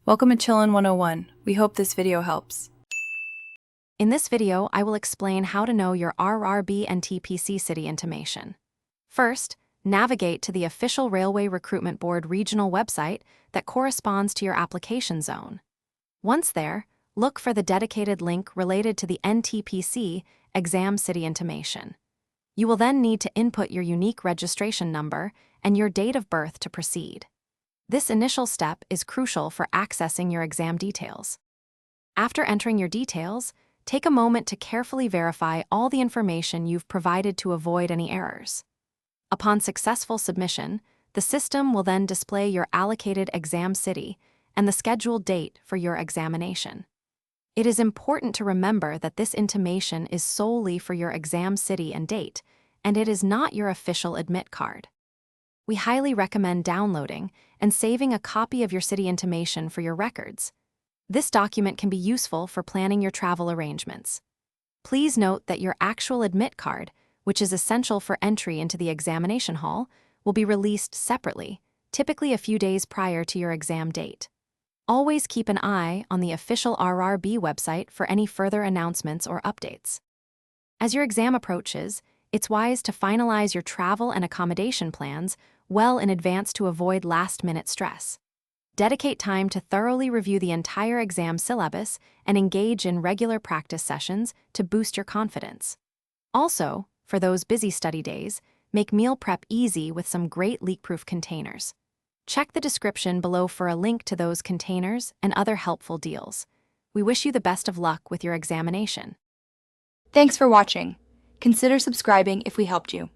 Welcome to Chillin' 101. We hope this video helps. In this video, I will explain how to know your RRB NTPC city intimation. First, navigate to the official Railway Recruitment Board regional website that corresponds to your application zone. Once there, look for the dedicated link related to the NTPC exam city intimation. You will then need to input your unique registration number and your date of birth to proceed. This initial step is crucial for accessing your exam details. After entering your details, take a moment to carefully verify all the information you've provided to avoid any errors. Upon successful submission, the system will then display your allocated exam city and the scheduled date for your examination. It is important to remember that this intimation is solely for your exam city and date, and it is not your official admit card. We highly recommend downloading and saving a copy of your city intimation for your records. This document can be useful for planning your travel arrangements. Please note that your actual admit card, which is essential for entry into the examination hall, will be released separately, typically a few days prior to your exam date. Always keep an eye on the official RRB website for any further announcements or updates. As your exam approaches, it's wise to finalize your travel and accommodation plans well in advance to avoid last-minute stress. Dedicate time to thoroughly review the entire exam syllabus and engage in regular practice sessions to boost your confidence. Also, for those busy study days, make meal prep easy with some great leak-proof containers. Check the description below for a link to those containers and other helpful deals. We wish you the best of luck with your examination. Thanks for watching. Consider subscribing if we helped you.